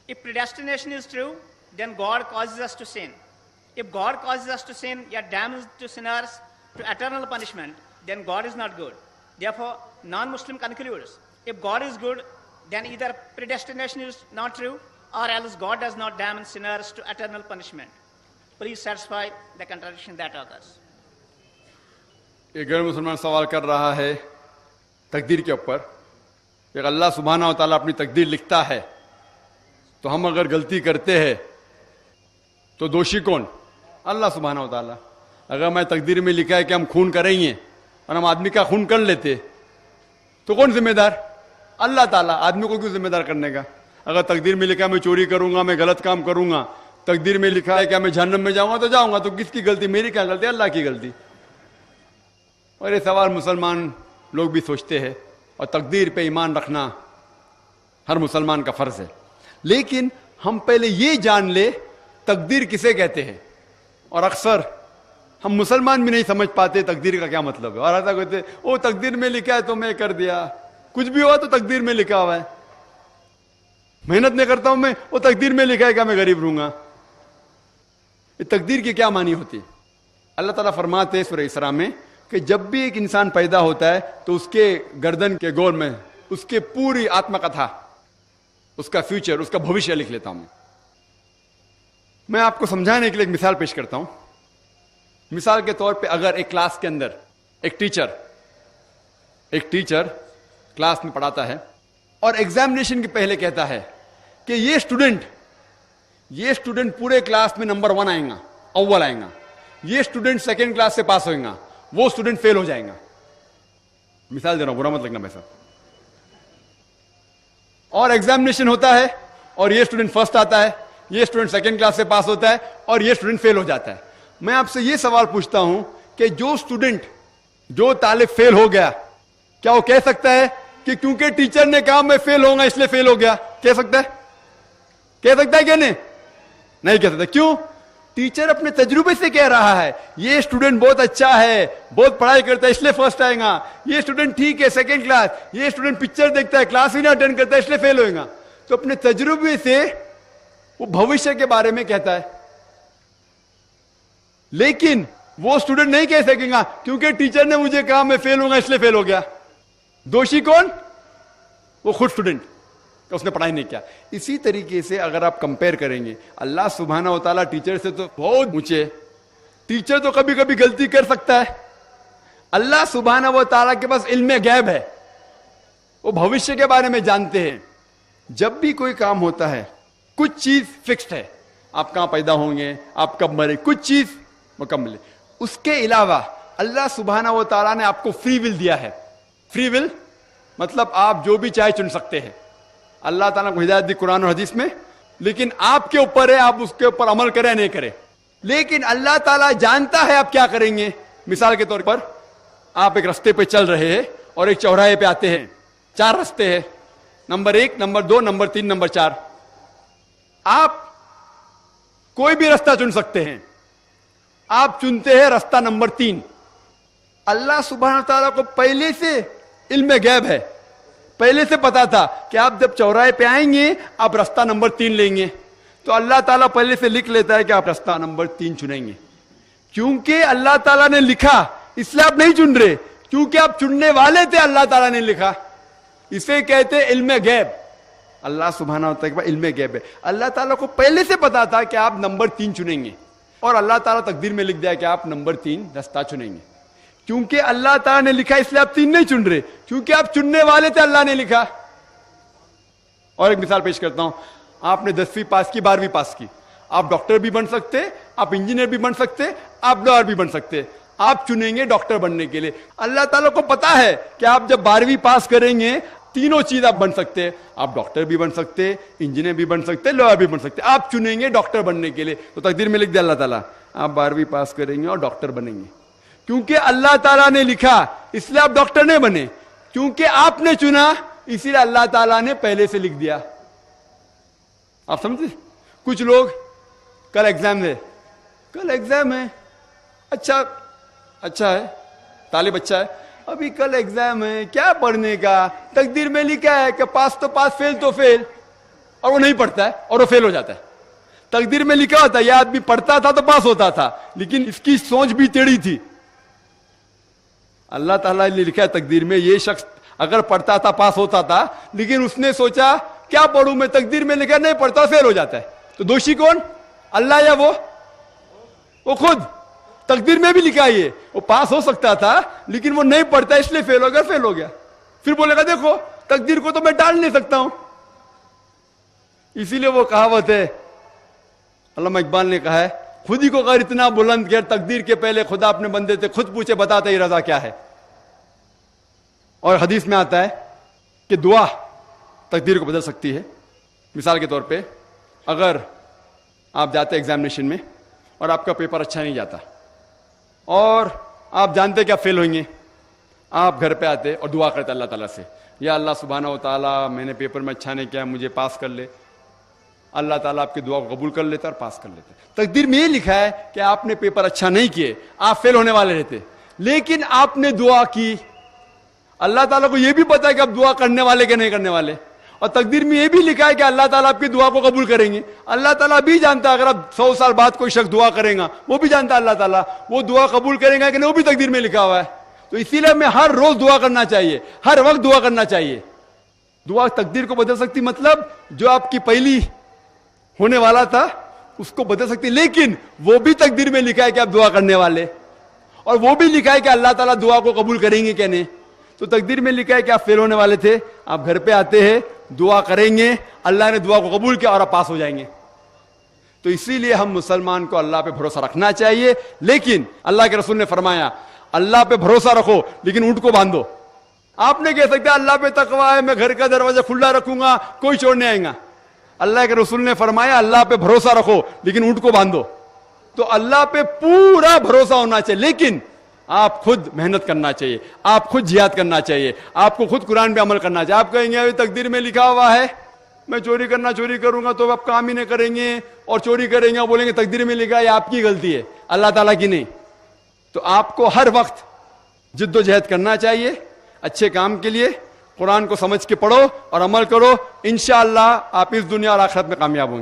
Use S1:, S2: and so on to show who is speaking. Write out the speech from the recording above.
S1: If predestination is true, then God causes us to sin. If God causes us to sin, yet damns to sinners to eternal punishment, then God is not good. Therefore, non-Muslim concludes, if God is good, then either predestination is not true, or else God does not damn sinners to eternal punishment. Please satisfy the contradiction that occurs.
S2: ایک غیر مسلمان سوال کر رہا ہے تقدیر کے اوپر کہ اللہ سبحانہ و تعالیٰ اپنی تقدیر لکھتا ہے تو ہم اگر غلطی کرتے ہیں تو دوشی کون؟ اللہ سبحانہ و تعالیٰ. اگر میں تقدیر میں لکھا ہے کہ ہم خون کریں گے اور ہم آدمی کا خون کر لیتے تو کون ذمہ دار؟ اللہ تعالیٰ. آدمی کو کیوں ذمہ دار کرنے کا؟ اگر تقدیر میں لکھا ہے میں چوری کروں گا، میں غلط کام کروں گا، تقدیر میں لکھا ہے کہ میں جہنم میں جاؤں گا تو جاؤں گا، تو کس کی غلطی؟ میری کیا غلطی؟ اللہ کی غلطی. اور یہ سوال مسلمان لوگ بھی سوچتے ہیں، اور تقدیر پہ ایمان رکھنا ہر مسلمان کا فرض ہے. لیکن ہم پہلے یہ جان لے تقدیر کسے کہتے ہیں. اور اکثر ہم مسلمان بھی نہیں سمجھ پاتے تقدیر کا کیا مطلب ہے، اور ایسا کہتے ہیں وہ تقدیر میں لکھا ہے تو میں کر دیا، کچھ بھی ہوا تو تقدیر میں لکھا ہوا ہے. محنت نہیں کرتا ہوں میں، وہ تقدیر میں لکھا ہے کہ میں غریب رہوں گا. یہ تقدیر کی کیا معنی ہوتی ہے؟ اللہ تعالیٰ فرماتے ہیں سورہ اسراء میں کہ جب بھی ایک انسان پیدا ہوتا ہے تو اس کے گردن کے گول میں اس کے پوری آتما کتھا، اس کا فیوچر، اس کا بھوشیہ لکھ لیتا ہوں. میں آپ کو سمجھانے کے لیے ایک مثال پیش کرتا ہوں. مثال کے طور پہ اگر ایک کلاس کے اندر ایک ٹیچر کلاس میں پڑھاتا ہے اور ایگزامینیشن کے پہلے کہتا ہے کہ یہ اسٹوڈنٹ پورے کلاس میں نمبر 1 آئیں گا، اول آئیں گا، یہ اسٹوڈنٹ سیکنڈ کلاس سے پاس ہوئیں گا، وہ اسٹوڈنٹ فیل ہو جائیں گا. مثال دے رہا ہوں، برا مت لگنا ویسا. اور ایگزامینیشن ہوتا ہے اور یہ اسٹوڈنٹ فرسٹ آتا ہے، یہ اسٹوڈنٹ سیکنڈ کلاس سے پاس ہوتا ہے اور یہ اسٹوڈنٹ فیل ہو جاتا ہے. میں آپ سے یہ سوال پوچھتا ہوں کہ جو طالب فیل ہو گیا، کیا وہ کہہ سکتا ہے کہ کیونکہ ٹیچر نے کہا میں فیل ہوں گا اس لیے فیل ہو گیا؟ کہہ سکتا ہے کہ نہیں کہہ سکتا. کیوں؟ ٹیچر اپنے تجربے سے کہہ رہا ہے یہ اسٹوڈنٹ بہت اچھا ہے، بہت پڑھائی کرتا ہے اس لیے فرسٹ آئے گا، یہ اسٹوڈنٹ ٹھیک ہے سیکنڈ کلاس، یہ اسٹوڈنٹ پکچر دیکھتا ہے کلاس ہی نہ اٹینڈ کرتا ہے اس لیے فیل ہوئے گا. تو اپنے تجربے سے وہ بھوشیہ کے بارے میں کہتا ہے. لیکن وہ اسٹوڈنٹ نہیں کہہ سکے گا کیونکہ ٹیچر نے مجھے کہا میں فیل ہوں گا اس لیے فیل ہو گیا. دوشی کون؟ وہ خود اسٹوڈنٹ، اس نے پڑھائی نہیں کیا. اسی طریقے سے اگر آپ کمپیئر کریں گے، اللہ سبحانہ و تعالیٰ ٹیچر سے تو بہت اونچے. ٹیچر تو کبھی کبھی غلطی کر سکتا ہے. اللہ سبحانہ و تعالیٰ کے پاس علم غیب ہے، وہ بھوشیہ کے بارے میں جانتے ہیں. جب بھی کوئی کام ہوتا ہے کچھ چیز فکسڈ ہے، آپ کہاں پیدا ہوں گے، آپ کب مرے، کچھ چیز مکمل ہے. اس کے علاوہ اللہ سبحانہ و تعالیٰ نے آپ کو فری ول دیا ہے. فری ول مطلب آپ جو بھی چاہے چن سکتے ہیں. اللہ تعالیٰ کو ہدایت دی قرآن اور حدیث میں، لیکن آپ کے اوپر ہے آپ اس کے اوپر عمل کریں نہیں کریں. لیکن اللہ تعالیٰ جانتا ہے آپ کیا کریں گے. مثال کے طور پر آپ ایک رستے پہ چل رہے ہیں اور ایک چوراہے پہ آتے ہیں، 4 رستے ہیں، نمبر 1، نمبر 2، نمبر 3، نمبر 4. آپ کوئی بھی رستہ چن سکتے ہیں. آپ چنتے ہیں رستہ نمبر 3. اللہ سبحانہ تعالیٰ کو پہلے سے علم غیب ہے، پہلے سے پتا تھا کہ آپ جب چوراہے پہ آئیں گے آپ رستہ نمبر 3 لیں گے. تو اللہ تعالیٰ پہلے سے لکھ لیتا ہے کہ آپ رستہ نمبر 3 چنیں گے. کیونکہ اللہ تعالیٰ نے لکھا اس لیے آپ نہیں چن رہے، کیونکہ آپ چننے والے تھے، اللہ تعالیٰ نے لکھا. اسے کہتے علم غیب. اللہ سبحانہ و تعالیٰ علم غیب ہے. اللہ تعالیٰ کو پہلے سے پتا تھا کہ آپ نمبر 3 چنیں گے، اور اللہ تعالیٰ تقدیر میں لکھ دیا کہ آپ نمبر 3 رستہ چنیں گے. کیونکہ اللہ تعالیٰ نے لکھا اس لیے آپ 3 نہیں چن رہے، کیونکہ آپ چننے والے تھے، اللہ نے لکھا. اور ایک مثال پیش کرتا ہوں. آپ نے 10ویں پاس کی، 12ویں پاس کی، آپ ڈاکٹر بھی بن سکتے، آپ انجینئر بھی بن سکتے، آپ لائر بھی بن سکتے. آپ چنیں گے ڈاکٹر بننے کے لیے. اللہ تعالیٰ کو پتا ہے کہ آپ جب 12ویں پاس کریں گے تینوں چیز آپ بن سکتے، آپ ڈاکٹر بھی بن سکتے، انجینئر بھی بن سکتے، لائر بھی بن سکتے. آپ چنیں گے ڈاکٹر بننے کے لیے. تو تقدیر میں لکھ دیا اللہ تعالیٰ آپ 12ویں پاس کریں گے اور ڈاکٹر بنیں گے. کیونکہ اللہ تعالیٰ نے لکھا اس لیے آپ ڈاکٹر نہیں بنے، کیونکہ آپ نے چنا اسی لیے اللہ تعالیٰ نے پہلے سے لکھ دیا. آپ سمجھتے؟ کچھ لوگ کل ایگزام ہے، اچھا ہے، طالب اچھا ہے، ابھی کل ایگزام ہے، کیا پڑھنے کا، تقدیر میں لکھا ہے کہ پاس تو پاس، فیل تو فیل. اور وہ نہیں پڑھتا ہے اور وہ فیل ہو جاتا ہے. تقدیر میں لکھا ہوتا ہے یہ آدمی پڑھتا تھا تو پاس ہوتا تھا, لیکن اس کی سوچ بھی ٹیڑھی تھی. اللہ تعالیٰ نے لکھا ہے تقدیر میں یہ شخص اگر پڑھتا تھا پاس ہوتا تھا, لیکن اس نے سوچا کیا پڑھوں میں, تقدیر میں لکھا نہیں پڑھتا فیل ہو جاتا ہے. تو دوشی کون, اللہ یا وہ خود. تقدیر میں بھی لکھا ہے وہ پاس ہو سکتا تھا لیکن وہ نہیں پڑھتا اس لیے فیل ہو گیا. پھر بولے گا دیکھو تقدیر کو تو میں ٹال نہیں سکتا ہوں. اسی لیے وہ کہاوت ہے, علامہ اقبال نے کہا ہے, خود ہی کو غیر اتنا بلند کر, تقدیر کے پہلے خدا اپنے بندے سے خود پوچھے بتاتا ہی رضا کیا ہے. اور حدیث میں آتا ہے کہ دعا تقدیر کو بدل سکتی ہے. مثال کے طور پہ اگر آپ جاتے ایگزامینیشن میں اور آپ کا پیپر اچھا نہیں جاتا اور آپ جانتے کہ آپ فیل ہوئیں گے, آپ گھر پہ آتے اور دعا کرتے اللہ تعالیٰ سے, یا اللہ سبحانہ و تعالیٰ میں نے پیپر میں اچھا نہیں کیا مجھے پاس کر لے. اللہ تعالیٰ آپ کی دعا کو قبول کر لیتا اور پاس کر لیتا. تقدیر میں یہ لکھا ہے کہ آپ نے پیپر اچھا نہیں کیے, آپ فیل ہونے والے رہتے, لیکن آپ نے دعا کی. اللہ تعالیٰ کو یہ بھی پتا ہے کہ آپ دعا کرنے والے کہ نہیں کرنے والے, اور تقدیر میں یہ بھی لکھا ہے کہ اللہ تعالیٰ آپ کی دعا کو قبول کریں گے. اللہ تعالیٰ بھی جانتا ہے اگر آپ 100 سال بعد کوئی شخص دعا کرے گا, وہ بھی جانتا ہے اللہ تعالیٰ وہ دعا قبول کرے گا کہ نہیں, وہ بھی تقدیر میں لکھا ہوا ہے. تو اسی لیے ہمیں ہر روز دعا کرنا چاہیے, ہر وقت دعا کرنا چاہیے. دعا تقدیر کو بدل سکتی, مطلب جو آپ کی پہلی ہونے والا تھا اس کو بدل سکتی, لیکن وہ بھی تقدیر میں لکھا ہے کہ آپ دعا کرنے والے, اور وہ بھی لکھا ہے کہ اللہ تعالیٰ دعا کو قبول کریں گے کہ نہیں. تو تقدیر میں لکھا ہے کہ آپ فیل ہونے والے تھے, آپ گھر پہ آتے ہیں دعا کریں گے, اللہ نے دعا کو قبول کیا اور آپ پاس ہو جائیں گے. تو اسی لیے ہم مسلمان کو اللہ پہ بھروسہ رکھنا چاہیے, لیکن اللہ کے رسول نے فرمایا اللہ پہ بھروسہ رکھو لیکن اونٹ کو باندھو. آپ نہیں کہہ سکتے اللہ پہ تقویٰ ہے میں گھر کا دروازہ کھلا رکھوں گا کوئی چور نہیں آئے گا. اللہ کے رسول نے فرمایا اللہ پہ بھروسہ رکھو لیکن اونٹ کو باندھو. تو اللہ پہ پورا بھروسہ ہونا چاہیے, لیکن آپ خود محنت کرنا چاہیے, آپ خود جہاد کرنا چاہیے, آپ کو خود قرآن پہ عمل کرنا چاہیے. آپ کہیں گے ابھی تقدیر میں لکھا ہوا ہے میں چوری کروں گا تو آپ کام ہی نہیں کریں گے, اور چوری کریں گے اور بولیں گے تقدیر میں لکھا ہے, آپ کی غلطی ہے اللہ تعالیٰ کی نہیں. تو آپ کو ہر وقت جد و جہد کرنا چاہیے اچھے کام کے لیے. قرآن کو سمجھ کے پڑھو اور عمل کرو, انشاءاللہ آپ اس دنیا اور آخرت میں کامیاب ہوں گے.